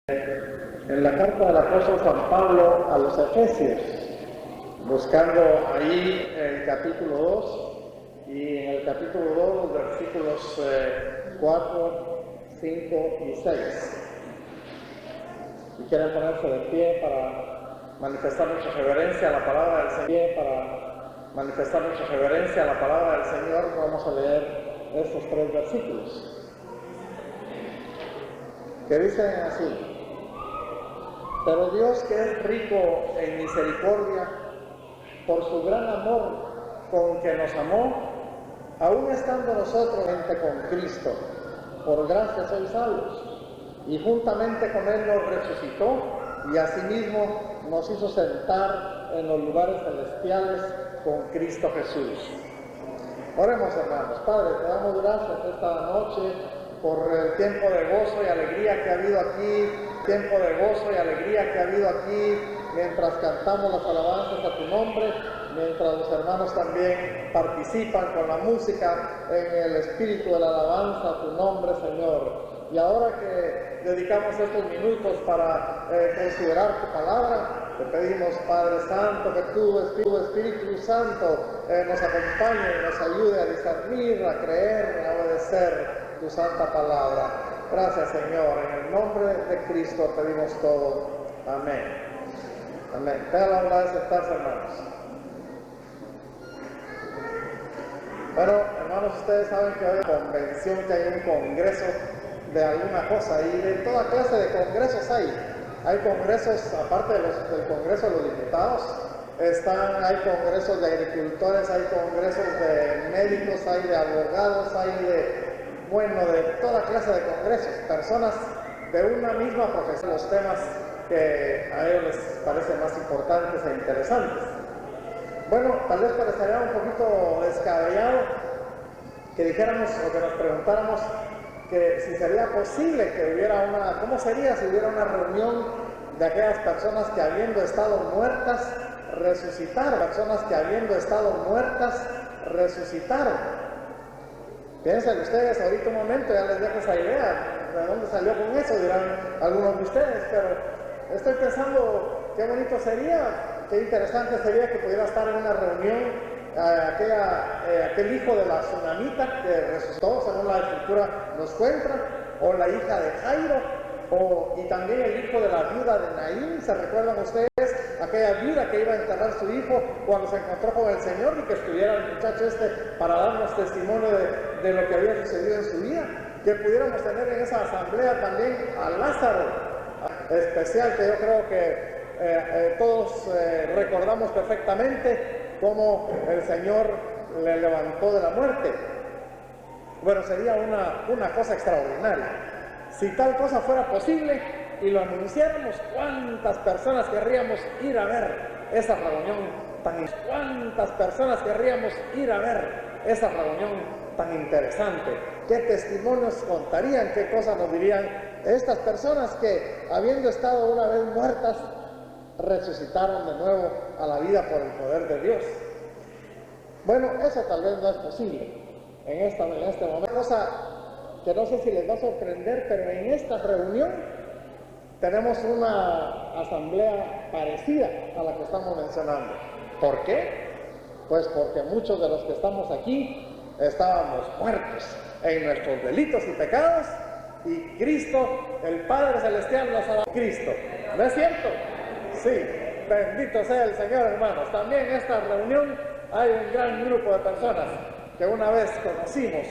En la carta del apóstol San Pablo a los Efesios, buscando ahí el capítulo 2, y en el capítulo 2 los versículos 4, 5 y 6. Si quieren ponerse de pie para manifestar nuestra reverencia a la palabra del Señor, vamos a leer estos 3 versículos, que dicen así: Pero Dios, que es rico en misericordia, por su gran amor con que nos amó, aun estando nosotros gente con Cristo, por gracia sois salvos, y juntamente con Él nos resucitó, y asimismo nos hizo sentar en los lugares celestiales con Cristo Jesús. Oremos, hermanos. Padre, te damos gracias esta noche por el tiempo de gozo y alegría que ha habido aquí, mientras cantamos las alabanzas a tu nombre, mientras los hermanos también participan con la música en el espíritu de la alabanza a tu nombre, Señor. Y ahora que dedicamos estos minutos para considerar tu palabra, te pedimos, Padre Santo, que tu Espíritu Santo nos acompañe y nos ayude a discernir, a creer, a obedecer tu santa palabra. Gracias, Señor. En el nombre de Cristo pedimos todo. Amén. Amén. Tengan la bondad de sentarse, hermanos. Bueno, hermanos, ustedes saben que hoy hay una convención, que hay un congreso de alguna cosa, y de toda clase de congresos hay. Hay congresos, aparte del Congreso de los Diputados, hay congresos de agricultores, hay congresos de médicos, hay de abogados, hay de toda clase de congresos, personas de una misma profesión, los temas que a ellos les parecen más importantes e interesantes. Bueno, tal vez parecería un poquito descabellado que dijéramos o que nos preguntáramos que si sería posible que hubiera ¿cómo sería si hubiera una reunión de aquellas personas que habiendo estado muertas, resucitaron? Piensen ustedes ahorita un momento, ya les dejo esa idea, ¿de dónde salió con eso? Dirán algunos de ustedes, pero estoy pensando qué bonito sería, qué interesante sería que pudiera estar en una reunión aquel hijo de la tsunamita que resucitó, según la escritura nos cuenta, o la hija de Jairo, y también el hijo de la viuda de Naín. ¿Se recuerdan ustedes? Aquella viuda que iba a enterrar a su hijo cuando se encontró con el Señor, y que estuviera el muchacho para darnos testimonio de lo que había sucedido en su vida. Que pudiéramos tener en esa asamblea también a Lázaro, especial, que yo creo que todos recordamos perfectamente cómo el Señor le levantó de la muerte. Bueno, sería una cosa extraordinaria. Si tal cosa fuera posible y lo anunciáramos, ¿cuántas personas querríamos ir a ver esa reunión tan interesante? ¿Qué testimonios contarían? ¿Qué cosas nos dirían estas personas que, habiendo estado una vez muertas, resucitaron de nuevo a la vida por el poder de Dios? Bueno, eso tal vez no es posible en este momento. Cosa que no sé si les va a sorprender, pero en esta reunión tenemos una asamblea parecida a la que estamos mencionando. ¿Por qué? Pues porque muchos de los que estamos aquí estábamos muertos en nuestros delitos y pecados, y Cristo, el Padre Celestial, nos ha dado Cristo. ¿No es cierto? Sí, bendito sea el Señor, hermanos. También en esta reunión hay un gran grupo de personas que una vez conocimos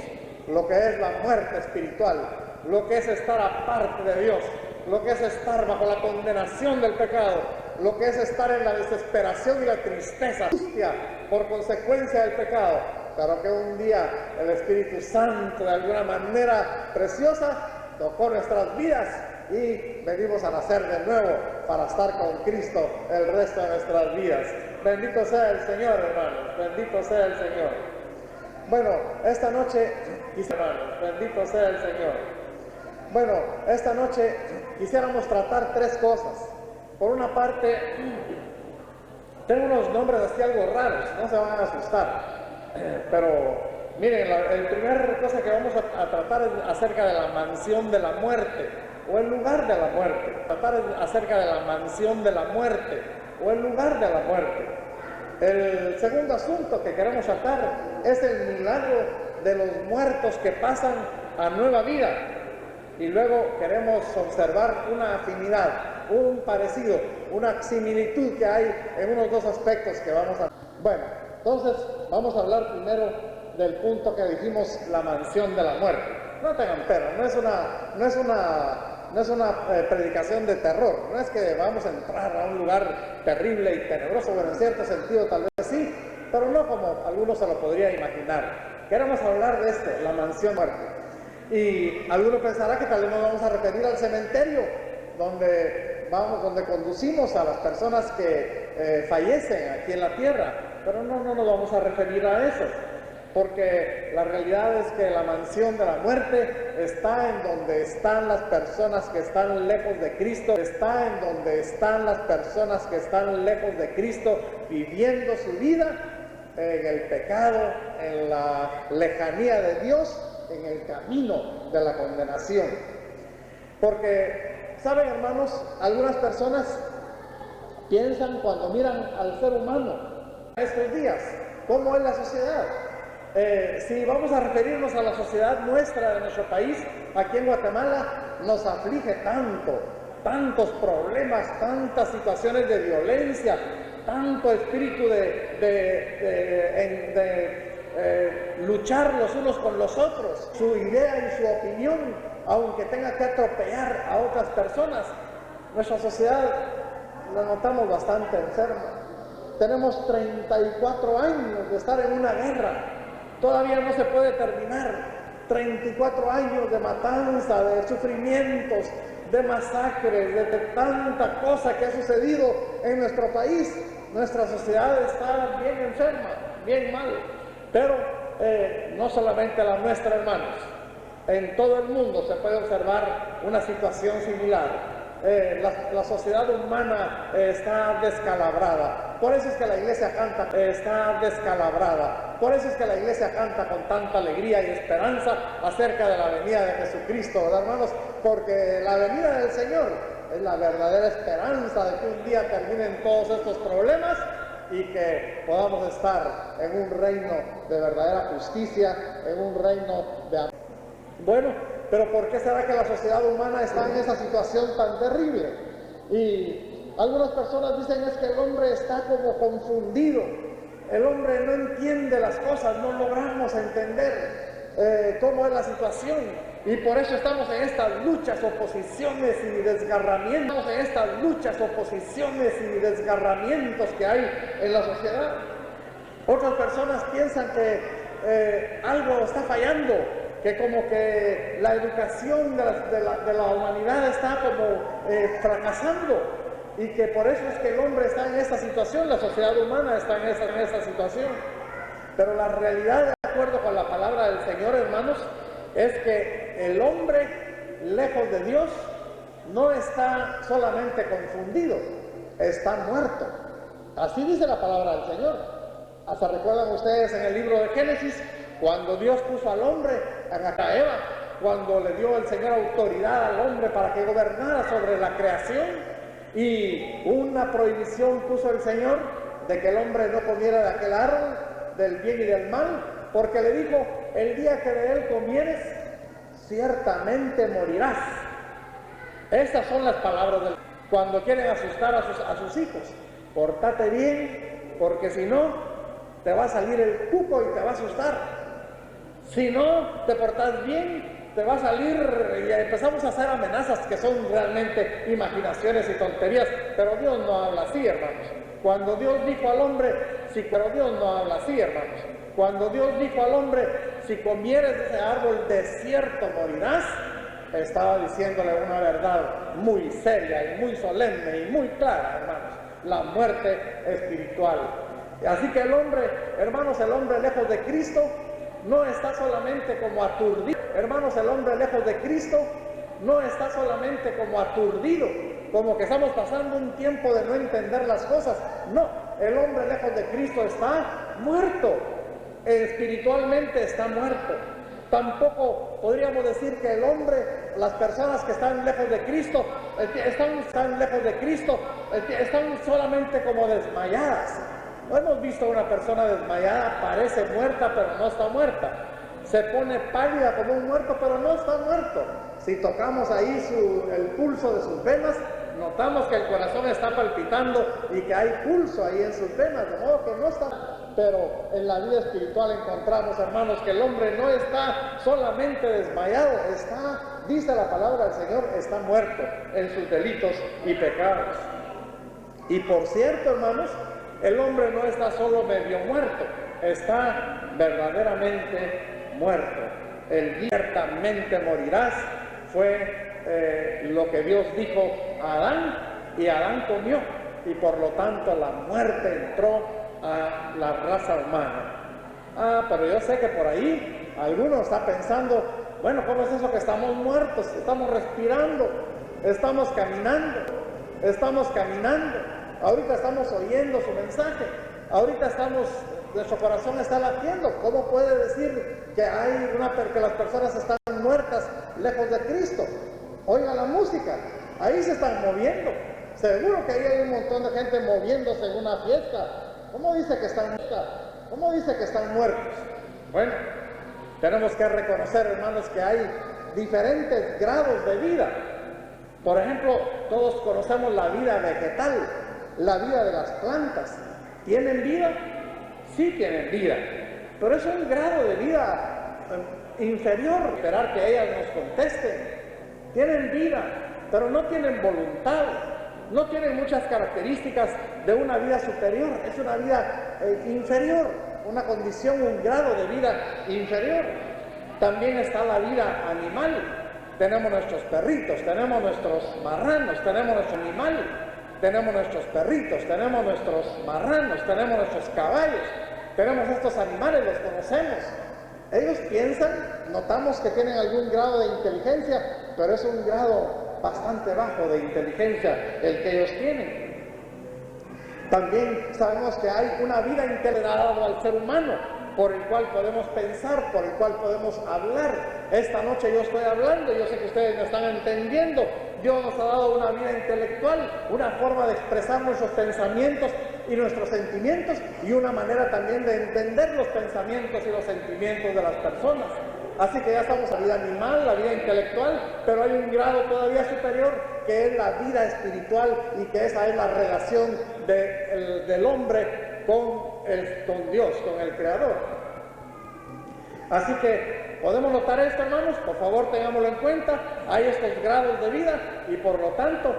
lo que es la muerte espiritual, lo que es estar aparte de Dios, lo que es estar bajo la condenación del pecado, lo que es estar en la desesperación y la tristeza, angustia por consecuencia del pecado. Claro que un día el Espíritu Santo, de alguna manera preciosa, tocó nuestras vidas y venimos a nacer de nuevo para estar con Cristo el resto de nuestras vidas. Bendito sea el Señor, hermanos, bendito sea el Señor. Bueno, esta noche, bendito sea el Señor. Bueno, esta noche quisiéramos tratar 3 cosas. Por una parte, tengo unos nombres así algo raros, no se van a asustar, pero Miren, la primera cosa que vamos a tratar es acerca de la mansión de la muerte, o el lugar de la muerte. Tratar es acerca de la mansión de la muerte, o el lugar de la muerte. El segundo asunto que queremos tratar es el milagro de los muertos que pasan a nueva vida. Y luego queremos observar una afinidad, un parecido, una similitud que hay en unos dos aspectos que vamos a... Bueno, entonces vamos a hablar primero del punto que dijimos, la mansión de la muerte. No tengan pena, no es una predicación de terror, no es que vamos a entrar a un lugar terrible y tenebroso, bueno, en cierto sentido tal vez sí, pero no como algunos se lo podría imaginar. Queremos hablar de esto, la mansión muerte. Y alguno pensará que tal vez nos vamos a referir al cementerio, donde conducimos a las personas que fallecen aquí en la tierra, pero no nos vamos a referir a eso. Porque la realidad es que la mansión de la muerte está en donde están las personas que están lejos de Cristo, está en donde están las personas que están lejos de Cristo, viviendo su vida en el pecado, en la lejanía de Dios, en el camino de la condenación. Porque, ¿saben, hermanos? Algunas personas piensan cuando miran al ser humano estos días, ¿cómo es la sociedad? Si vamos a referirnos a la sociedad nuestra, de nuestro país, aquí en Guatemala, nos aflige tantos problemas, tantas situaciones de violencia, tanto espíritu de luchar los unos con los otros, su idea y su opinión, aunque tenga que atropellar a otras personas. Nuestra sociedad la notamos bastante enferma. Tenemos 34 años de estar en una guerra. Todavía no se puede terminar. 34 años de matanza, de sufrimientos, de masacres, de tanta cosa que ha sucedido en nuestro país. Nuestra sociedad está bien enferma, bien mal. Pero no solamente la nuestra, hermanos. En todo el mundo se puede observar una situación similar. La sociedad humana está descalabrada. Por eso es que la iglesia canta, está descalabrada. Por eso es que la iglesia canta con tanta alegría y esperanza acerca de la venida de Jesucristo, ¿verdad, hermanos? Porque la venida del Señor es la verdadera esperanza de que un día terminen todos estos problemas y que podamos estar en un reino de verdadera justicia, en un reino de amor. Bueno, pero ¿por qué será que la sociedad humana está en esa situación tan terrible? Y algunas personas dicen es que el hombre está como confundido, el hombre no entiende las cosas, no logramos entender cómo es la situación, y por eso estamos en estas luchas, oposiciones y desgarramientos, que hay en la sociedad. Otras personas piensan que algo está fallando, que como que la educación de la humanidad está como fracasando, y que por eso es que el hombre está en esta situación, la sociedad humana está en esta situación. Pero la realidad, de acuerdo con la palabra del Señor, hermanos, es que el hombre lejos de Dios no está solamente confundido, está muerto. Así dice la palabra del Señor. Hasta recuerdan ustedes en el libro de Génesis, cuando Dios puso al hombre a Eva, cuando le dio el Señor autoridad al hombre para que gobernara sobre la creación, y una prohibición puso el Señor de que el hombre no comiera de aquel árbol del bien y del mal, porque le dijo: el día que de él comieres, ciertamente morirás. Estas son las palabras del... Cuando quieren asustar a sus hijos: pórtate bien, porque si no, te va a salir el cuco y te va a asustar. Si no te portas bien, te va a salir, y empezamos a hacer amenazas que son realmente imaginaciones y tonterías, pero Dios no habla así, hermanos. Cuando Dios dijo al hombre, pero Dios no habla así, hermanos. Cuando Dios dijo al hombre: si comieres de ese árbol, de cierto morirás, estaba diciéndole una verdad muy seria y muy solemne y muy clara, hermanos: la muerte espiritual. Así que el hombre, hermanos, el hombre lejos de Cristo no está solamente como aturdido. Hermanos, el hombre lejos de Cristo no está solamente como aturdido, como que estamos pasando un tiempo de no entender las cosas. No, el hombre lejos de Cristo está muerto. espiritualmente está muerto. Tampoco podríamos decir que el hombre, las personas que están lejos de Cristo, están lejos de Cristo, están solamente como desmayadas. No hemos visto a una persona desmayada, parece muerta, pero no está muerta. Se pone pálida como un muerto, pero no está muerto. Si tocamos ahí el pulso de sus venas, notamos que el corazón está palpitando y que hay pulso ahí en sus venas, de modo que no está. Pero en la vida espiritual encontramos, hermanos, que el hombre no está solamente desmayado, dice la palabra del Señor, está muerto en sus delitos y pecados. Y por cierto, hermanos, el hombre no está solo medio muerto, está verdaderamente muerto. El día ciertamente morirás fue lo que Dios dijo a Adán, y Adán comió, y por lo tanto la muerte entró a la raza humana. Pero yo sé que por ahí alguno está pensando, bueno, ¿cómo es eso que estamos muertos? Estamos respirando, estamos caminando, ahorita estamos oyendo su mensaje, ahorita nuestro corazón está latiendo. ¿Cómo puede decir que las personas están muertas lejos de Cristo? Oiga la música, ahí se están moviendo. Seguro que ahí hay un montón de gente moviéndose en una fiesta. ¿Cómo dice que están muertos? Bueno, tenemos que reconocer, hermanos, que hay diferentes grados de vida. Por ejemplo, todos conocemos la vida vegetal, la vida de las plantas. ¿Tienen vida? Sí tienen vida, pero es un grado de vida inferior. Esperar que ellas nos contesten. Tienen vida, pero no tienen voluntad, no tienen muchas características de una vida superior. Es una vida inferior, una condición, un grado de vida inferior. También está la vida animal. Tenemos nuestros perritos, tenemos nuestros marranos, tenemos nuestro animal, tenemos nuestros perritos, tenemos nuestros marranos, tenemos nuestros caballos, tenemos estos animales, los conocemos. Ellos piensan, notamos que tienen algún grado de inteligencia, pero es un grado bastante bajo de inteligencia el que ellos tienen. También sabemos que hay una vida integrada al ser humano, por el cual podemos pensar, por el cual podemos hablar. Esta noche yo estoy hablando, yo sé que ustedes me están entendiendo. Dios nos ha dado una vida intelectual, una forma de expresar nuestros pensamientos y nuestros sentimientos, y una manera también de entender los pensamientos y los sentimientos de las personas. Así que ya estamos en la vida animal, la vida intelectual, pero hay un grado todavía superior que es la vida espiritual, y que esa es la relación del hombre con Dios, con el Creador. Así que podemos notar esto, hermanos, por favor tengámoslo en cuenta. Hay estos grados de vida, y por lo tanto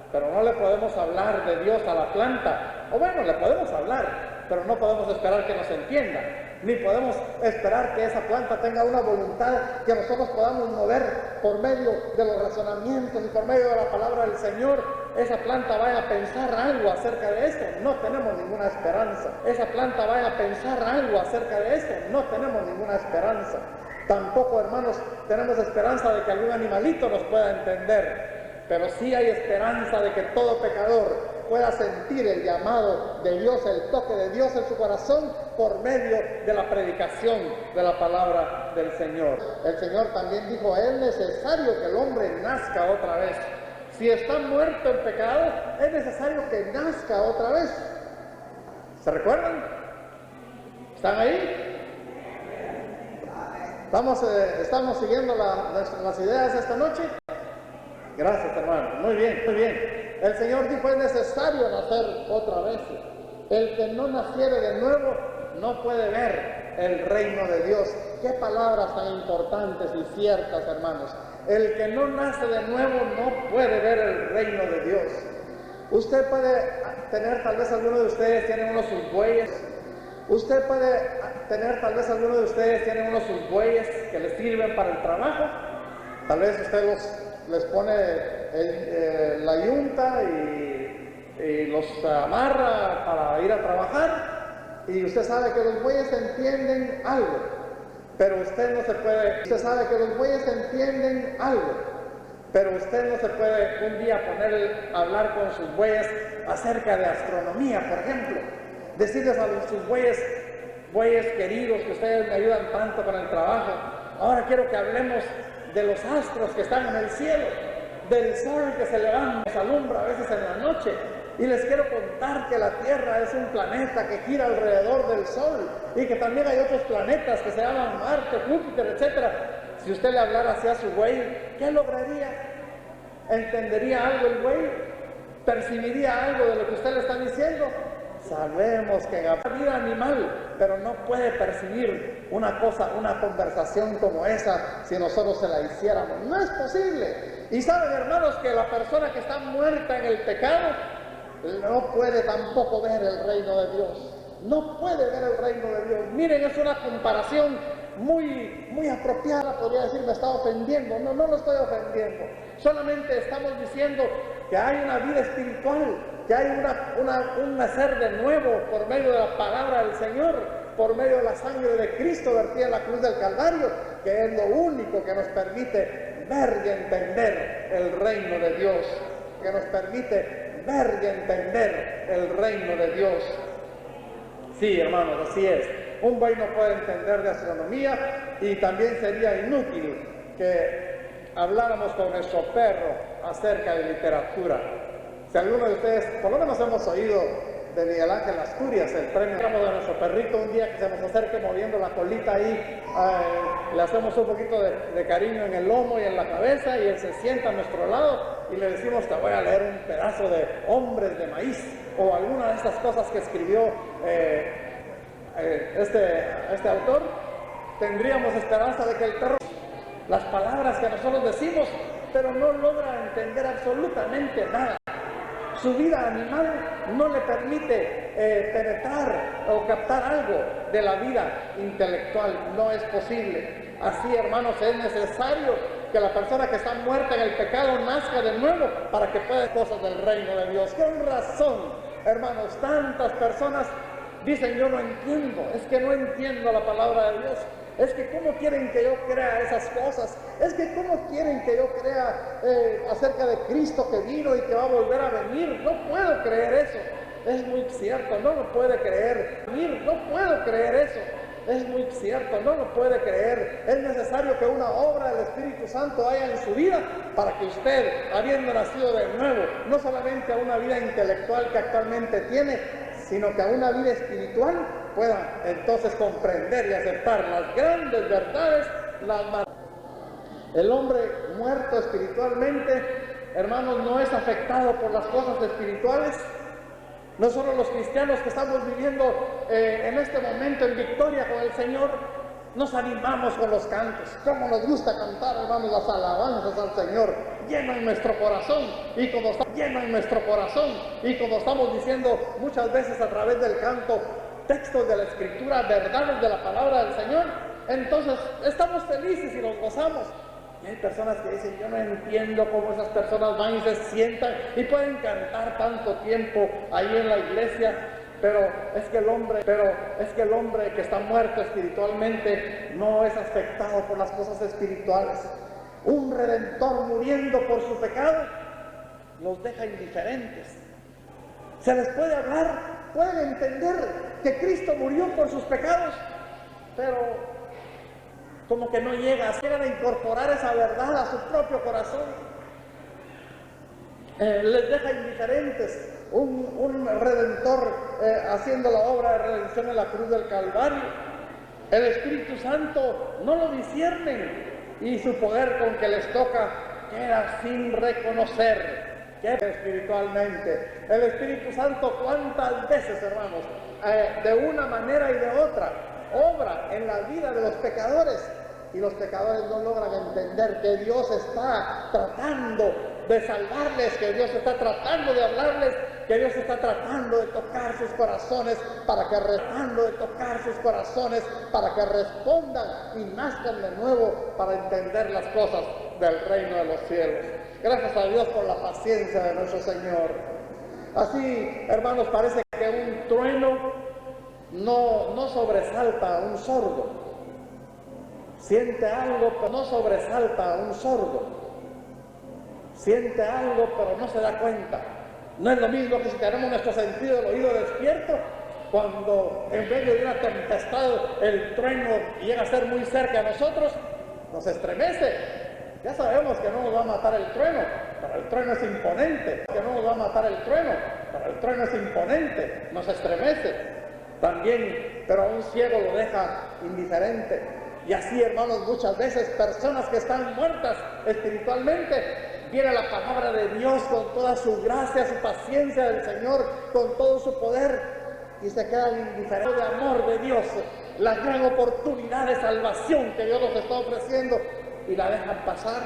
pero no le podemos hablar de Dios a la planta. O bueno, le podemos hablar, pero no podemos esperar que nos entienda, ni podemos esperar que esa planta tenga una voluntad que nosotros podamos mover por medio de los razonamientos y por medio de la palabra del Señor. Esa planta vaya a pensar algo acerca de esto, no tenemos ninguna esperanza. Esa planta vaya a pensar algo acerca de esto, no tenemos ninguna esperanza. Tampoco, hermanos, tenemos esperanza de que algún animalito nos pueda entender, pero sí hay esperanza de que todo pecador pueda sentir el llamado de Dios, el toque de Dios en su corazón por medio de la predicación de la palabra del Señor. El Señor también dijo, es necesario que el hombre nazca otra vez. Si está muerto en pecado, es necesario que nazca otra vez. ¿Se recuerdan? ¿Están ahí? ¿Estamos siguiendo las ideas esta noche? Gracias, hermano. Muy bien, muy bien. El Señor dijo, es necesario nacer otra vez. El que no naciere de nuevo no puede ver el reino de Dios. Qué palabras tan importantes y ciertas, hermanos. El que no nace de nuevo no puede ver el reino de Dios. Usted puede tener, tal vez alguno de ustedes tiene unos sus bueyes. Usted puede tener, tal vez alguno de ustedes tiene unos sus bueyes que les sirven para el trabajo. Tal vez usted les pone la yunta y los amarra para ir a trabajar, y usted sabe que los bueyes entienden algo, pero usted no se puede, un día poner a hablar con sus bueyes acerca de astronomía, por ejemplo, decirles a sus bueyes, güeyes queridos que ustedes me ayudan tanto con el trabajo. Ahora quiero que hablemos de los astros que están en el cielo, del sol que se levanta, se alumbra a veces en la noche. Y les quiero contar que la Tierra es un planeta que gira alrededor del Sol y que también hay otros planetas que se llaman Marte, Júpiter, etc. Si usted le hablara así a su güey, ¿qué lograría? ¿Entendería algo el güey? ¿Percibiría algo de lo que usted le está diciendo? Sabemos que en la vida animal, pero no puede percibir una cosa, una conversación como esa si nosotros se la hiciéramos. No es posible. Y saben, hermanos, que la persona que está muerta en el pecado no puede tampoco ver el reino de Dios. No puede ver el reino de Dios. Miren, es una comparación muy apropiada. Podría decir, me está ofendiendo. No lo estoy ofendiendo. Solamente estamos diciendo que hay una vida espiritual, que hay un nacer de nuevo por medio de la palabra del Señor, por medio de la sangre de Cristo vertida en la cruz del Calvario, que es lo único que nos permite ver y entender el reino de Dios, que nos permite ver y entender el reino de Dios. Sí, hermanos, así es. Un güey no puede entender de astronomía y también sería inútil que habláramos con nuestro perro acerca de literatura. Si alguno de ustedes, por lo menos hemos oído de Miguel Ángel Asturias, el premio de nuestro perrito, un día que se nos acerque moviendo la colita ahí, le hacemos un poquito de cariño en el lomo y en la cabeza y él se sienta a nuestro lado y le decimos, te voy a leer un pedazo de Hombres de Maíz o alguna de estas cosas que escribió este autor. Tendríamos esperanza de que el perro, las palabras que nosotros decimos, pero no logra entender absolutamente nada. Su vida animal no le permite penetrar o captar algo de la vida intelectual. No es posible. Así, hermanos, es necesario que la persona que está muerta en el pecado nazca de nuevo para que pueda hacer cosas del reino de Dios. Con razón, hermanos, tantas personas dicen, yo no entiendo, es que no entiendo la palabra de Dios. Es que ¿cómo quieren que yo crea esas cosas? Es que ¿cómo quieren que yo crea acerca de Cristo que vino y que va a volver a venir? No puedo creer eso. Es muy cierto, no lo puede creer. No puedo creer eso. Es muy cierto, no lo puede creer. Es necesario que una obra del Espíritu Santo haya en su vida para que usted, habiendo nacido de nuevo, no solamente a una vida intelectual que actualmente tiene, sino que a una vida espiritual pueda entonces comprender y aceptar las grandes verdades, El hombre muerto espiritualmente, hermanos, no es afectado por las cosas espirituales. No solo los cristianos que estamos viviendo en este momento en victoria con el Señor, nos animamos con los cantos. Cómo nos gusta cantar, hermanos, las alabanzas al Señor, llenan nuestro corazón. Y como estamos diciendo muchas veces a través del canto, textos de la Escritura, verdades de la palabra del Señor, entonces estamos felices y nos gozamos. Y hay personas que dicen, yo no entiendo cómo esas personas van y se sientan y pueden cantar tanto tiempo ahí en la iglesia, pero es que el hombre que está muerto espiritualmente no es afectado por las cosas espirituales. Un redentor muriendo por su pecado los deja indiferentes. Se les puede hablar, pueden entender que Cristo murió por sus pecados, pero como que no llegan a incorporar esa verdad a su propio corazón. Les deja indiferentes. Un redentor haciendo la obra de redención en la cruz del Calvario. El Espíritu Santo no lo disciernen y su poder con que les toca queda sin reconocer que espiritualmente. El Espíritu Santo, ¿cuántas veces, hermanos, de una manera y de otra, obra en la vida de los pecadores? Y los pecadores no logran entender que Dios está tratando de salvarles, que Dios está tratando de hablarles, que Dios está tratando de tocar sus corazones para que respondan y nazcan de nuevo para entender las cosas del reino de los cielos. Gracias a Dios por la paciencia de nuestro Señor. Así, hermanos, parece que un trueno no sobresalta a un sordo. Siente algo, pero no sobresalta a un sordo. Siente algo, pero no se da cuenta. No es lo mismo que si tenemos nuestro sentido del oído despierto cuando en medio de una tempestad el trueno llega a ser muy cerca de nosotros, nos estremece. Ya sabemos que no nos va a matar el trueno, pero el trueno es imponente. Que no nos va a matar el trueno, pero el trueno es imponente, nos estremece. También, pero a un ciego lo deja indiferente. Y así, hermanos, muchas veces personas que están muertas espiritualmente, viene la palabra de Dios con toda su gracia, su paciencia del Señor, con todo su poder, y se quedan indiferentes de amor de Dios, la gran oportunidad de salvación que Dios nos está ofreciendo, y la dejan pasar.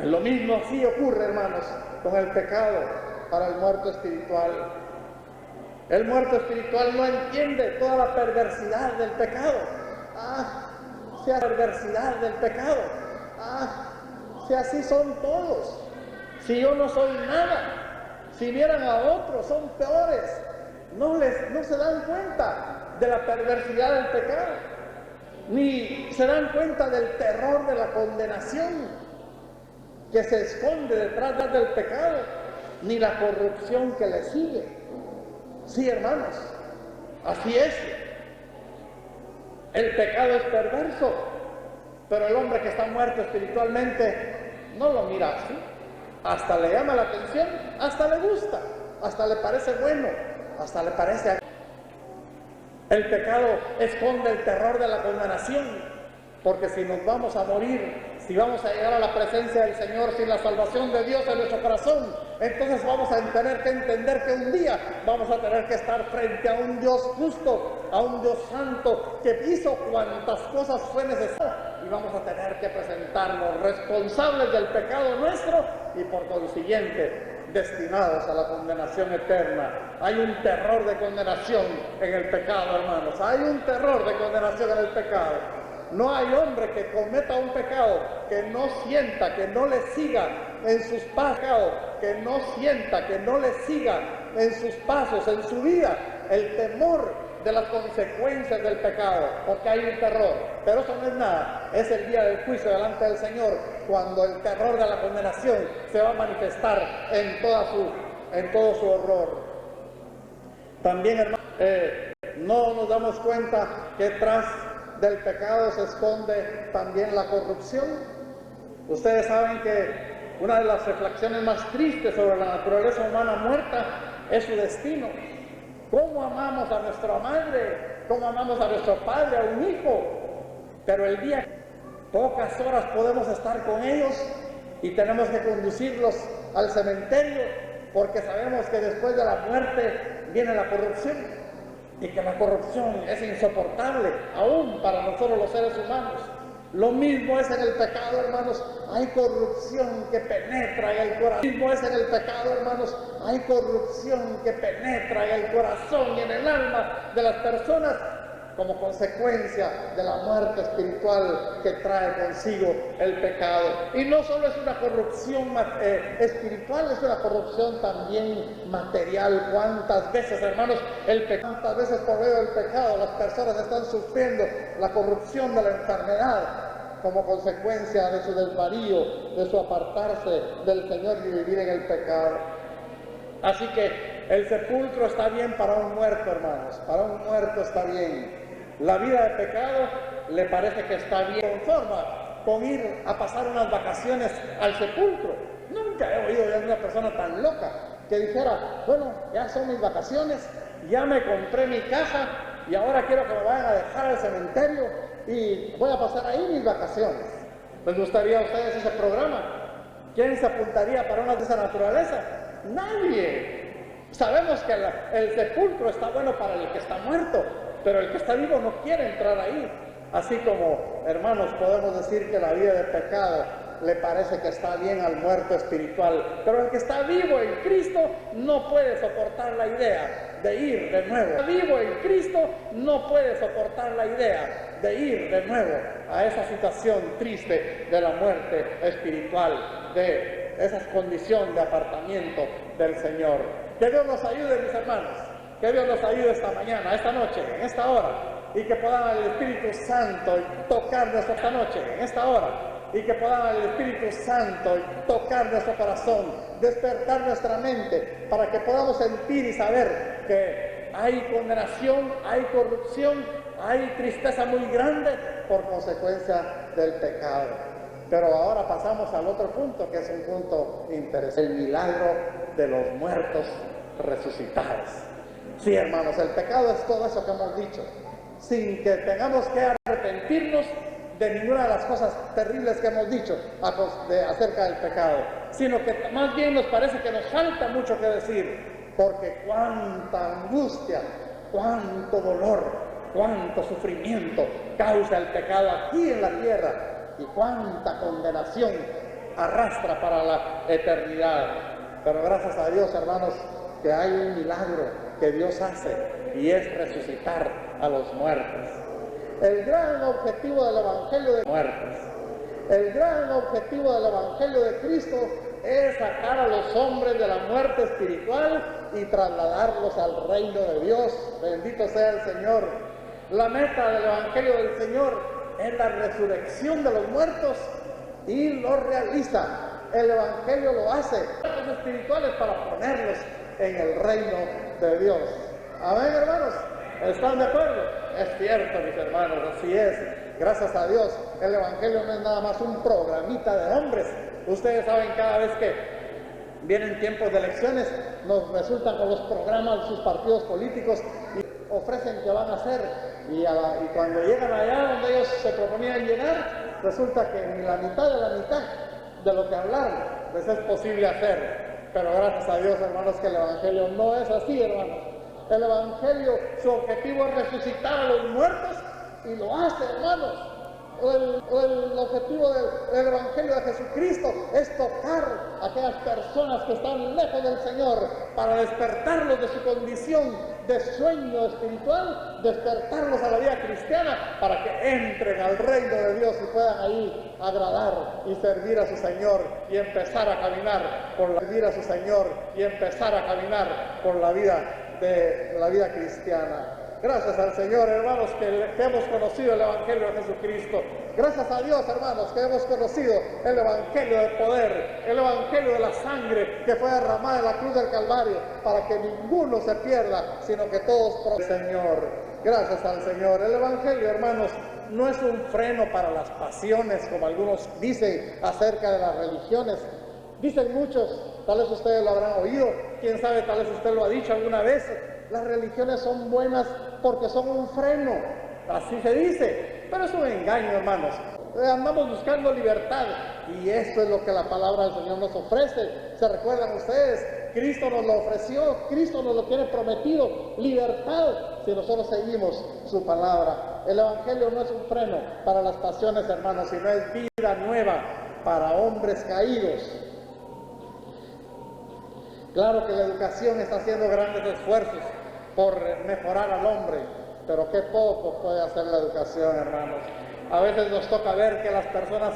Lo mismo así ocurre, hermanos, con el pecado para el muerto espiritual. El muerto espiritual no entiende toda la perversidad del pecado. Sea perversidad del pecado. Si así son todos. Si yo no soy nada, si vieran a otros son peores. No se dan cuenta de la perversidad del pecado, ni se dan cuenta del terror de la condenación que se esconde detrás del pecado, ni la corrupción que le sigue. Sí, hermanos, así es. El pecado es perverso, pero el hombre que está muerto espiritualmente no lo mira así. Hasta le llama la atención, hasta le gusta, hasta le parece bueno, hasta le parece... El pecado esconde el terror de la condenación, porque si nos vamos a morir, si vamos a llegar a la presencia del Señor sin la salvación de Dios en nuestro corazón, entonces vamos a tener que entender que un día vamos a tener que estar frente a un Dios justo, a un Dios santo, que hizo cuantas cosas fue necesario, y vamos a tener que presentarnos responsables del pecado nuestro y por consiguiente destinados a la condenación eterna. Hay un terror de condenación en el pecado, hermanos. Hay un terror de condenación en el pecado. No hay hombre que cometa un pecado que no sienta, que no le siga en sus pasos, que no sienta, que no le siga en sus pasos, en su vida, el temor de las consecuencias del pecado, porque hay un terror. Pero eso no es nada, es el día del juicio delante del Señor, cuando el terror de la condenación se va a manifestar en todo su horror. También, hermanos, no nos damos cuenta que tras del pecado se esconde también la corrupción. Ustedes saben que una de las reflexiones más tristes sobre la naturaleza humana muerta es su destino. ¿Cómo amamos a nuestra madre? ¿Cómo amamos a nuestro padre, a un hijo? Pero el día, pocas horas podemos estar con ellos y tenemos que conducirlos al cementerio, porque sabemos que después de la muerte viene la corrupción, y que la corrupción es insoportable aún para nosotros los seres humanos. Lo mismo es en el pecado, hermanos. Hay corrupción que penetra en el corazón. Lo mismo es en el pecado, hermanos. Hay corrupción que penetra en el corazón y en el alma de las personas como consecuencia de la muerte espiritual que trae consigo el pecado. Y no solo es una corrupción espiritual, es una corrupción también material. ¿Cuántas veces, hermanos, cuántas veces por medio del pecado las personas están sufriendo la corrupción de la enfermedad como consecuencia de su desvarío, de su apartarse del Señor y vivir en el pecado? Así que el sepulcro está bien para un muerto, hermanos, para un muerto está bien. La vida de pecado le parece que está bien, conforma con ir a pasar unas vacaciones al sepulcro. Nunca he oído de una persona tan loca que dijera, bueno, ya son mis vacaciones, ya me compré mi casa y ahora quiero que me vayan a dejar al cementerio y voy a pasar ahí mis vacaciones. ¿Les gustaría a ustedes ese programa? ¿Quién se apuntaría para una de esa naturaleza? Nadie. Sabemos que el sepulcro está bueno para el que está muerto, pero el que está vivo no quiere entrar ahí. Así como, hermanos, podemos decir que la vida de pecado le parece que está bien al muerto espiritual, pero el que está vivo en Cristo no puede soportar la idea de ir de nuevo. El que está vivo en Cristo no puede soportar la idea de ir de nuevo a esa situación triste de la muerte espiritual, de esa condición de apartamiento del Señor. Que Dios nos ayude, mis hermanos. Que Dios nos ayude esta mañana, esta noche, en esta hora, y que podamos el Espíritu Santo tocarnos esta noche, en esta hora, y que podamos el Espíritu Santo tocar nuestro corazón, despertar nuestra mente, para que podamos sentir y saber que hay condenación, hay corrupción, hay tristeza muy grande por consecuencia del pecado. Pero ahora pasamos al otro punto, que es un punto interesante: el milagro de los muertos resucitados. Sí, hermanos, el pecado es todo eso que hemos dicho, sin que tengamos que arrepentirnos de ninguna de las cosas terribles que hemos dicho acerca del pecado, sino que más bien nos parece que nos falta mucho que decir, porque cuánta angustia, cuánto dolor, cuánto sufrimiento causa el pecado aquí en la tierra, y cuánta condenación arrastra para la eternidad. Pero gracias a Dios, hermanos, que hay un milagro que Dios hace, y es resucitar a los muertos. El gran objetivo del Evangelio de muertos, el gran objetivo del Evangelio de Cristo es sacar a los hombres de la muerte espiritual y trasladarlos al reino de Dios. Bendito sea el Señor. La meta del Evangelio del Señor es la resurrección de los muertos, y lo realiza. El Evangelio lo hace, los espirituales, para ponerlos en el reino de Dios. Amén, hermanos. ¿Están de acuerdo? Es cierto, mis hermanos, así es. Gracias a Dios, el Evangelio no es nada más un programita de hombres. Ustedes saben, cada vez que vienen tiempos de elecciones, nos resultan con los programas de sus partidos políticos y ofrecen que van a hacer. Y cuando llegan allá donde ellos se proponían llegar, resulta que ni la mitad de lo que hablaron les es posible hacer. Pero gracias a Dios, hermanos, que el Evangelio no es así, hermanos. El Evangelio, su objetivo es resucitar a los muertos, y lo hace, hermanos. El objetivo del Evangelio de Jesucristo es tocar a aquellas personas que están lejos del Señor, para despertarlos de su condición de sueño espiritual, despertarlos a la vida cristiana, para que entren al reino de Dios y puedan ahí agradar y servir a su Señor, y empezar a caminar por la vida a su Señor, y empezar a caminar por la vida cristiana. Gracias al Señor, hermanos, que hemos conocido el Evangelio de Jesucristo. Gracias a Dios, hermanos, que hemos conocido el Evangelio de poder, el Evangelio de la sangre que fue derramada en la cruz del Calvario, para que ninguno se pierda, sino que todos por el Señor. Gracias al Señor. El Evangelio, hermanos, no es un freno para las pasiones, como algunos dicen acerca de las religiones. Dicen muchos, tal vez ustedes lo habrán oído, quién sabe, tal vez usted lo ha dicho alguna vez: las religiones son buenas porque son un freno. Así se dice, pero es un engaño, hermanos. Andamos buscando libertad, y esto es lo que la palabra del Señor nos ofrece. ¿Se recuerdan ustedes? Cristo nos lo ofreció, Cristo nos lo tiene prometido: libertad, si nosotros seguimos su palabra. El Evangelio no es un freno para las pasiones, hermanos, sino es vida nueva para hombres caídos. Claro que la educación está haciendo grandes esfuerzos por mejorar al hombre, pero qué poco puede hacer la educación, hermanos. A veces nos toca ver que las personas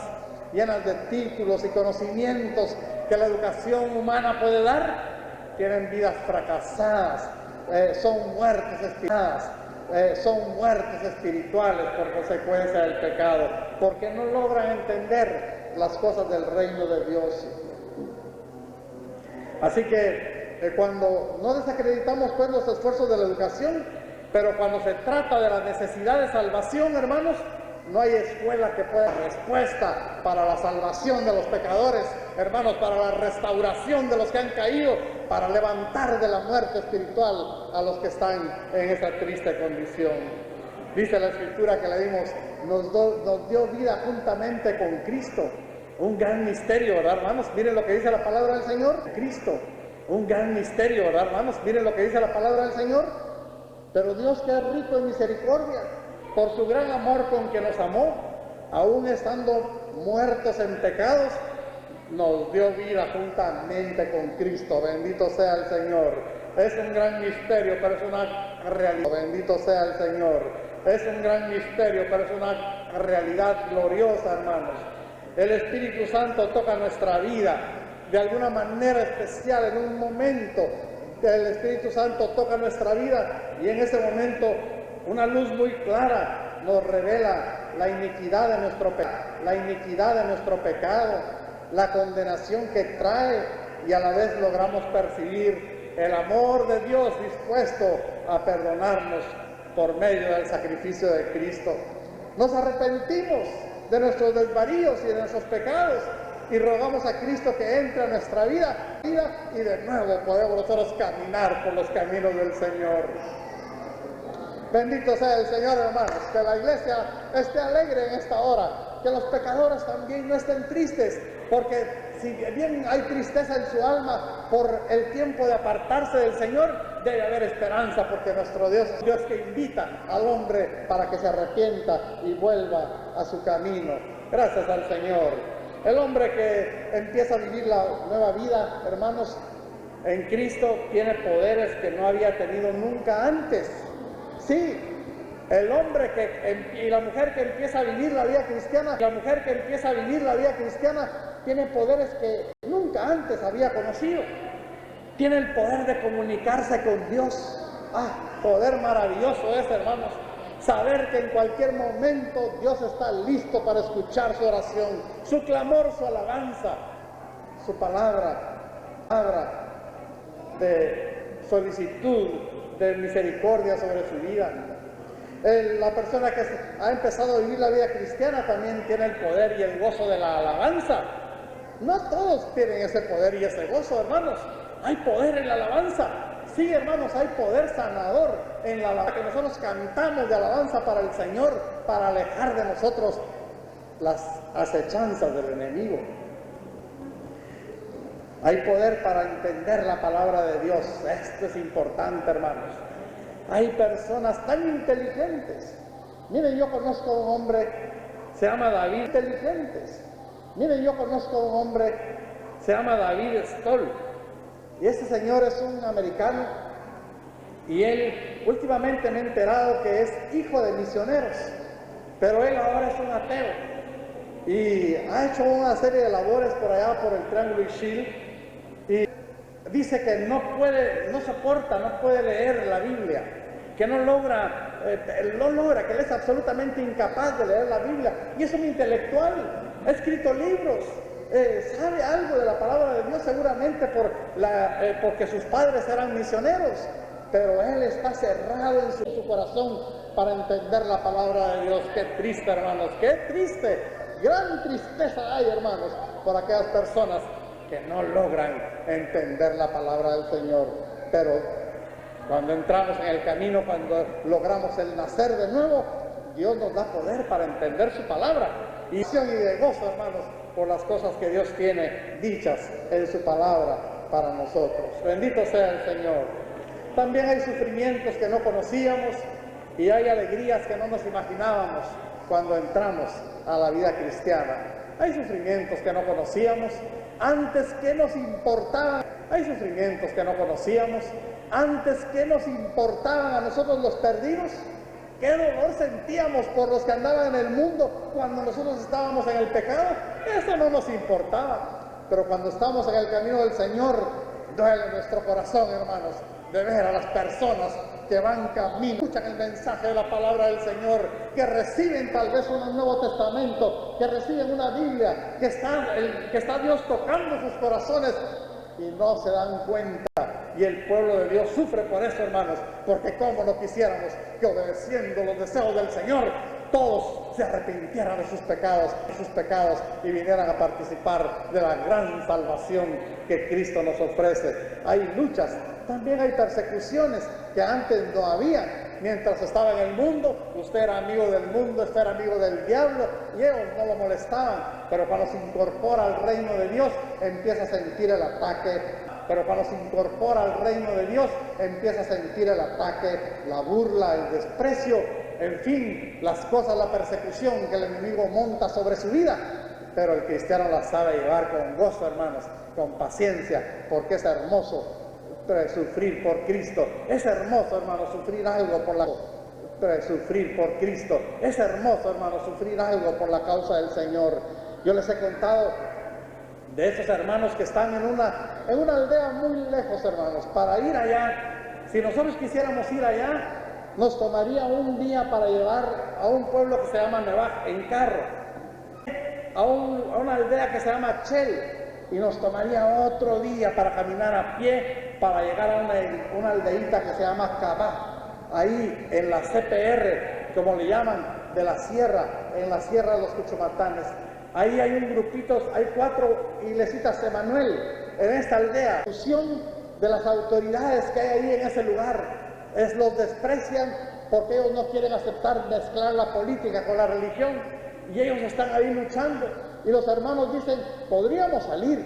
llenas de títulos y conocimientos que la educación humana puede dar, tienen vidas fracasadas, son muertes espirituales por consecuencia del pecado, porque no logran entender las cosas del reino de Dios. Así que cuando no desacreditamos pues los esfuerzos de la educación, pero cuando se trata de la necesidad de salvación, hermanos, no hay escuela que pueda dar respuesta para la salvación de los pecadores, hermanos, para la restauración de los que han caído, para levantar de la muerte espiritual a los que están en esa triste condición. Dice la Escritura que leímos: nos dio vida juntamente con Cristo. Un gran misterio, ¿verdad, hermanos? Miren lo que dice la palabra del Señor. Cristo, un gran misterio, ¿verdad, hermanos? Miren lo que dice la palabra del Señor. Pero Dios, que es rico en misericordia, por su gran amor con que nos amó, aún estando muertos en pecados, nos dio vida juntamente con Cristo. Bendito sea el Señor. Es un gran misterio, pero es una realidad. Bendito sea el Señor. Es un gran misterio, pero es una realidad gloriosa, hermanos. El Espíritu Santo toca nuestra vida de alguna manera especial. En un momento el Espíritu Santo toca nuestra vida, y en ese momento una luz muy clara nos revela la iniquidad de nuestro pecado, la condenación que trae, y a la vez logramos percibir el amor de Dios dispuesto a perdonarnos por medio del sacrificio de Cristo. Nos arrepentimos de nuestros desvaríos y de nuestros pecados y rogamos a Cristo que entre a nuestra vida y de nuevo podemos nosotros caminar por los caminos del Señor. Bendito sea el Señor, hermanos, que la iglesia esté alegre en esta hora, que los pecadores también no estén tristes, porque si bien hay tristeza en su alma por el tiempo de apartarse del Señor, debe haber esperanza, porque nuestro Dios es Dios que invita al hombre para que se arrepienta y vuelva a su camino. Gracias al Señor. El hombre que empieza a vivir la nueva vida, hermanos, en Cristo, tiene poderes que no había tenido nunca antes. Sí, el hombre y la mujer que empieza a vivir la vida cristiana, tiene poderes que nunca antes había conocido. Tiene el poder de comunicarse con Dios. Poder maravilloso es, hermanos, saber que en cualquier momento Dios está listo para escuchar su oración, su clamor, su alabanza, su palabra de solicitud, de misericordia sobre su vida. La persona que ha empezado a vivir la vida cristiana también tiene el poder y el gozo de la alabanza. No todos tienen ese poder y ese gozo, hermanos. Hay poder en la alabanza. Sí, hermanos, hay poder sanador en la alabanza, que nosotros cantamos de alabanza para el Señor, para alejar de nosotros las acechanzas del enemigo. Hay poder para entender la palabra de Dios. Esto es importante, hermanos. Hay personas tan inteligentes. Miren, yo conozco a un hombre, se llama David, se llama David Stoll. Y este señor es un americano. Y él, últimamente me he enterado que es hijo de misioneros. Pero él ahora es un ateo. Y ha hecho una serie de labores por allá, por el Triángulo Ishil. Y dice que no puede leer la Biblia, que no logra, que él es absolutamente incapaz de leer la Biblia, y es un intelectual, ha escrito libros, sabe algo de la palabra de Dios seguramente porque sus padres eran misioneros, pero él está cerrado en su corazón para entender la palabra de Dios. Qué triste, hermanos, qué triste, gran tristeza hay, hermanos, por aquellas personas que no logran entender la palabra del Señor. Pero cuando entramos en el camino, cuando logramos el nacer de nuevo, Dios nos da poder para entender su palabra, y de gozo, hermanos, por las cosas que Dios tiene dichas en su palabra para nosotros. Bendito sea el Señor. También hay sufrimientos que no conocíamos y hay alegrías que no nos imaginábamos cuando entramos a la vida cristiana. Hay sufrimientos que no conocíamos, antes que nos importaban. Hay sufrimientos que no conocíamos, antes que nos importaban a nosotros los perdidos. ¿Qué dolor sentíamos por los que andaban en el mundo cuando nosotros estábamos en el pecado? Eso no nos importaba. Pero cuando estamos en el camino del Señor, duele nuestro corazón, hermanos, de ver a las personas que van camino, escuchan el mensaje de la palabra del Señor, que reciben tal vez un Nuevo Testamento, que reciben una Biblia, que está Dios tocando sus corazones y no se dan cuenta. Y el pueblo de Dios sufre por eso, hermanos, porque como no quisiéramos que, obedeciendo los deseos del Señor, todos se arrepintieran de sus pecados y vinieran a participar de la gran salvación que Cristo nos ofrece. Hay luchas, también hay persecuciones que antes no había. Mientras estaba en el mundo, usted era amigo del mundo, usted era amigo del diablo, y ellos no lo molestaban. Pero cuando se incorpora al reino de Dios, empieza a sentir el ataque. La burla, el desprecio, en fin, las cosas, la persecución que el enemigo monta sobre su vida. Pero el cristiano la sabe llevar con gozo, hermanos, con paciencia, porque es hermoso sufrir por Cristo. Es hermoso, hermanos, sufrir algo por Cristo. Es hermoso, hermanos, sufrir algo por la causa del Señor. Yo les he contado de esos hermanos que están en una aldea muy lejos, hermanos. Para ir allá, si nosotros quisiéramos ir allá, nos tomaría un día para llevar a un pueblo que se llama Nevaj en carro, a una aldea que se llama Chel, y nos tomaría otro día para caminar a pie para llegar a una aldeíta que se llama Cabá, ahí en la CPR, como le llaman, de la sierra, en la sierra de los Cuchumatanes. Ahí hay un grupito, hay 4 iglesitas Emanuel en esta aldea. La función de las autoridades que hay ahí en ese lugar es los desprecian porque ellos no quieren aceptar mezclar la política con la religión, y ellos están ahí luchando. Y los hermanos dicen, podríamos salir,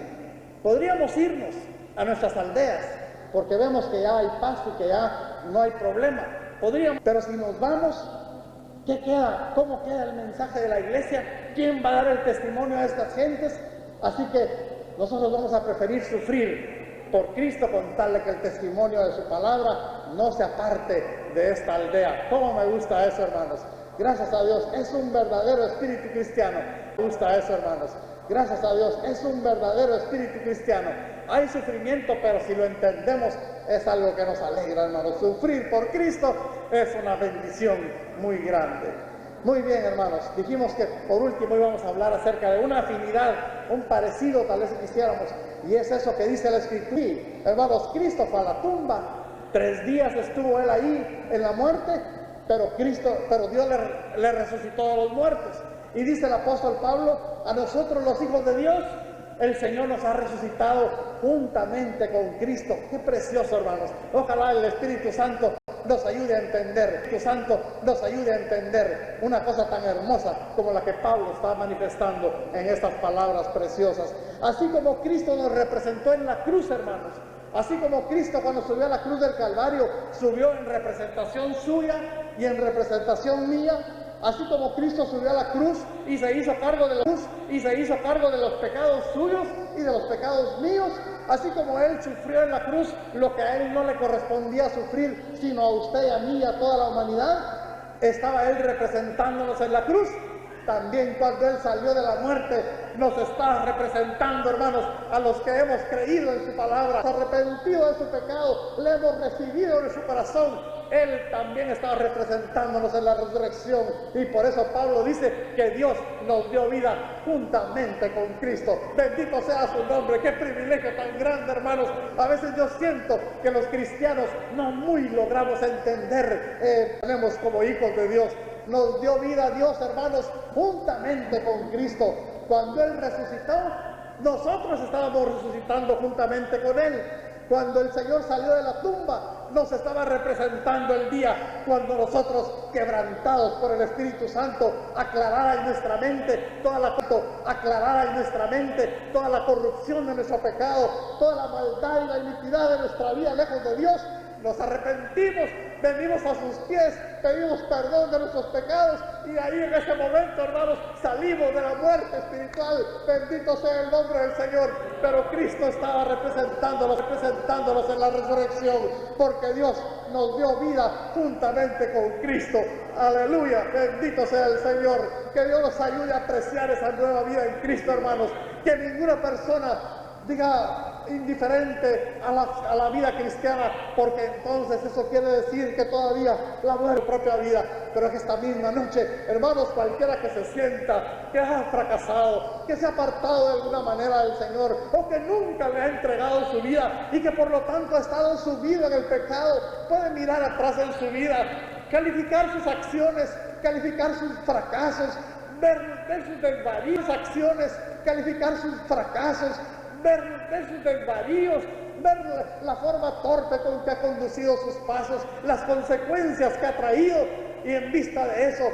podríamos irnos a nuestras aldeas, porque vemos que ya hay paz y que ya no hay problema. Podríamos, pero si nos vamos, ¿qué queda? ¿Cómo queda el mensaje de la iglesia? ¿Quién va a dar el testimonio a estas gentes? Así que nosotros vamos a preferir sufrir por Cristo con tal de que el testimonio de su palabra no se aparte de esta aldea. ¿Cómo me gusta eso, hermanos? Gracias a Dios, es un verdadero espíritu cristiano. Me gusta eso, hermanos. Gracias a Dios, es un verdadero espíritu cristiano. Hay sufrimiento, pero si lo entendemos, es algo que nos alegra, hermanos. Sufrir por Cristo es una bendición muy grande. Muy bien, hermanos. Dijimos que por último íbamos a hablar acerca de una afinidad, un parecido, tal vez si quisiéramos. Y es eso que dice la Escritura. Sí, hermanos, Cristo fue a la tumba. 3 días estuvo Él ahí en la muerte, pero Dios le resucitó a los muertos. Y dice el apóstol Pablo, a nosotros los hijos de Dios, el Señor nos ha resucitado juntamente con Cristo. Qué precioso, hermanos. Ojalá el Espíritu Santo nos ayude a entender, el Espíritu Santo nos ayude a entender una cosa tan hermosa como la que Pablo está manifestando en estas palabras preciosas. Así como Cristo nos representó en la cruz, hermanos, así como Cristo cuando subió a la cruz del Calvario, subió en representación suya y en representación mía. Así como Cristo subió a la cruz y se hizo cargo de la cruz y se hizo cargo de los pecados suyos y de los pecados míos, así como Él sufrió en la cruz lo que a Él no le correspondía sufrir, sino a usted y a mí y a toda la humanidad, estaba Él representándonos en la cruz. También cuando Él salió de la muerte, nos está representando, hermanos, a los que hemos creído en su palabra, arrepentido de su pecado, le hemos recibido en su corazón. Él también está representándonos en la resurrección, y por eso Pablo dice que Dios nos dio vida juntamente con Cristo. Bendito sea su nombre. Qué privilegio tan grande, hermanos. A veces yo siento que los cristianos no muy logramos entender, tenemos como hijos de Dios. Nos dio vida Dios, hermanos, juntamente con Cristo. Cuando Él resucitó, nosotros estábamos resucitando juntamente con Él. Cuando el Señor salió de la tumba, nos estaba representando el día cuando nosotros, quebrantados por el Espíritu Santo, aclarara en nuestra mente toda la corrupción de nuestro pecado, toda la maldad y la iniquidad de nuestra vida lejos de Dios. Nos arrepentimos, venimos a sus pies, pedimos perdón de nuestros pecados, y ahí en ese momento, hermanos, salimos de la muerte espiritual. Bendito sea el nombre del Señor. Pero Cristo estaba representándolos en la resurrección, porque Dios nos dio vida juntamente con Cristo. Aleluya, bendito sea el Señor. Que Dios nos ayude a apreciar esa nueva vida en Cristo, hermanos. Que ninguna persona diga indiferente a la vida cristiana, porque entonces eso quiere decir que todavía la muere su propia vida. Pero que esta misma noche, hermanos, cualquiera que se sienta que ha fracasado, que se ha apartado de alguna manera del Señor, o que nunca le ha entregado su vida y que por lo tanto ha estado subido en el pecado, puede mirar atrás en su vida, calificar sus acciones, calificar sus fracasos, ver sus desvaríos, acciones, calificar sus fracasos, ver sus desvaríos, ver la forma torpe con que ha conducido sus pasos, las consecuencias que ha traído, y en vista de eso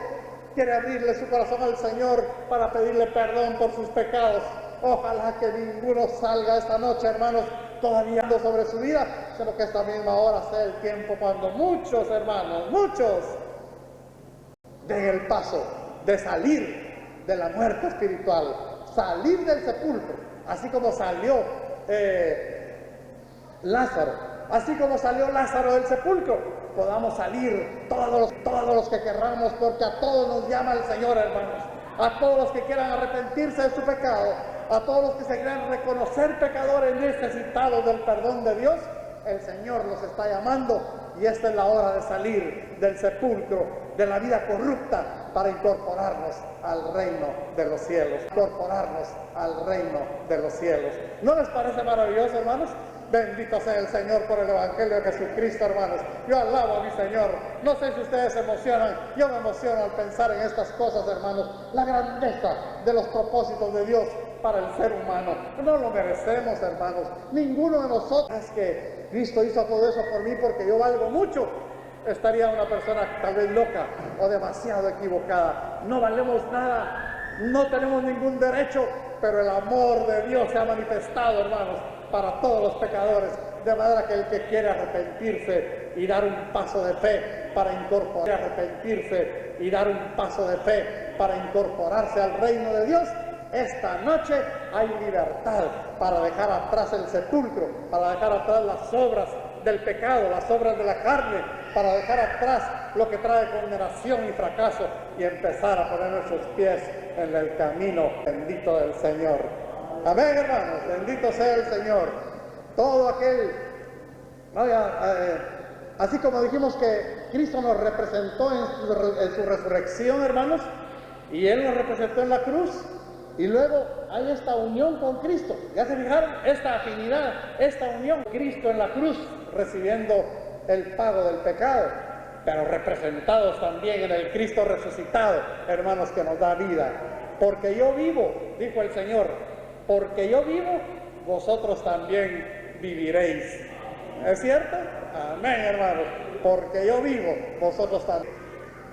quiere abrirle su corazón al Señor para pedirle perdón por sus pecados. Ojalá que ninguno salga esta noche, hermanos, todavía sobre su vida, sino que esta misma hora sea el tiempo cuando muchos hermanos, muchos den el paso de salir de la muerte espiritual, salir del sepulcro. Así como salió Lázaro, así como salió Lázaro del sepulcro, podamos salir todos los que querramos, porque a todos nos llama el Señor, hermanos. A todos los que quieran arrepentirse de su pecado, a todos los que se quieran reconocer pecadores necesitados del perdón de Dios, el Señor los está llamando, y esta es la hora de salir del sepulcro, de la vida corrupta, para incorporarnos al reino de los cielos, incorporarnos al reino de los cielos. ¿No les parece maravilloso, hermanos? Bendito sea el Señor por el Evangelio de Jesucristo, hermanos. Yo alabo a mi Señor. No sé si ustedes se emocionan, yo me emociono al pensar en estas cosas, hermanos. La grandeza de los propósitos de Dios para el ser humano. No lo merecemos, hermanos. Ninguno de nosotros. Es que Cristo hizo todo eso por mí porque yo valgo mucho. Estaría una persona tal vez loca o demasiado equivocada. No valemos nada, no tenemos ningún derecho, pero el amor de Dios se ha manifestado, hermanos, para todos los pecadores, de manera que el que quiere arrepentirse y dar un paso de fe para arrepentirse y dar un paso de fe para incorporarse al reino de Dios, esta noche hay libertad para dejar atrás el sepulcro, para dejar atrás las obras del pecado, las obras de la carne, para dejar atrás lo que trae condenación y fracaso y empezar a poner nuestros pies en el camino bendito del Señor. Amén, hermanos, bendito sea el Señor. Todo aquel, así como dijimos que Cristo nos representó en su resurrección, hermanos, y Él nos representó en la cruz, y luego hay esta unión con Cristo. ¿Ya se fijaron? Esta afinidad, esta unión. Cristo en la cruz, recibiendo el pago del pecado, pero representados también en el Cristo resucitado, hermanos, que nos da vida. Porque yo vivo, dijo el Señor, porque yo vivo, vosotros también viviréis. ¿Es cierto? Amén, hermanos. Porque yo vivo, vosotros también.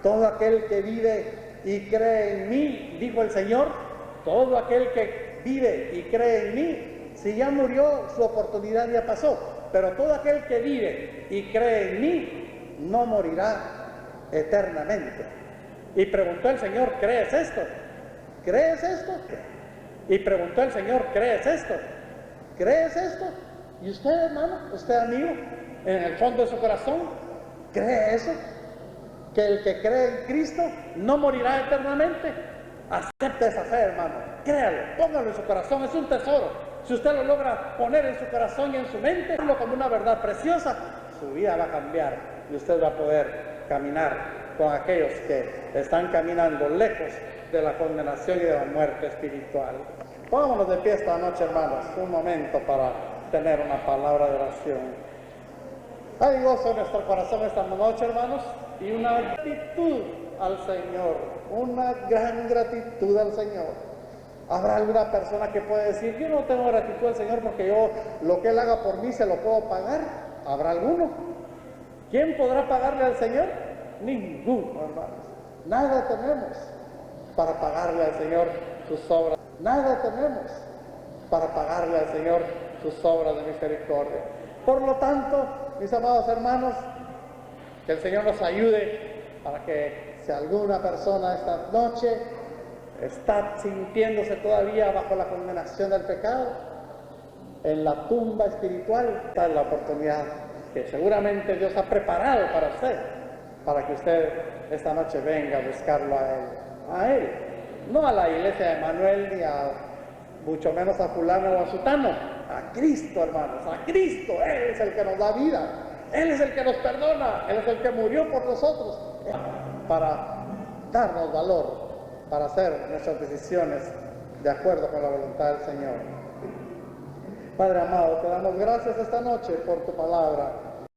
Todo aquel que vive y cree en mí, dijo el Señor, todo aquel que vive y cree en mí, si ya murió, su oportunidad ya pasó, pero todo aquel que vive y cree en mí, no morirá eternamente. Y preguntó el Señor, ¿crees esto? ¿Crees esto? Y preguntó el Señor, ¿crees esto? ¿Crees esto? ¿Y usted, hermano, usted, amigo, en el fondo de su corazón, cree eso? ¿Que el que cree en Cristo no morirá eternamente? Acepte esa fe, hermano, créalo, póngalo en su corazón, es un tesoro. Si usted lo logra poner en su corazón y en su mente, como una verdad preciosa, su vida va a cambiar y usted va a poder caminar con aquellos que están caminando lejos de la condenación y de la muerte espiritual. Pongámonos de pie esta noche, hermanos, un momento para tener una palabra de oración. Hay gozo en nuestro corazón esta noche, hermanos, y una gratitud al Señor, una gran gratitud al Señor. ¿Habrá alguna persona que pueda decir, yo no tengo gratitud al Señor porque yo lo que Él haga por mí se lo puedo pagar? ¿Habrá alguno? ¿Quién podrá pagarle al Señor? Ninguno, hermanos. Nada tenemos para pagarle al Señor sus obras. Nada tenemos para pagarle al Señor sus obras de misericordia. Por lo tanto, mis amados hermanos, que el Señor nos ayude para que si alguna persona esta noche está sintiéndose todavía bajo la condenación del pecado, en la tumba espiritual, está la oportunidad que seguramente Dios ha preparado para usted, para que usted esta noche venga a buscarlo a Él, no a la iglesia de Manuel, ni a mucho menos a fulano o a sutano, a Cristo, hermanos, a Cristo. Él es el que nos da vida, Él es el que nos perdona, Él es el que murió por nosotros, para darnos valor, para hacer nuestras decisiones de acuerdo con la voluntad del Señor. Padre amado, te damos gracias esta noche por tu palabra.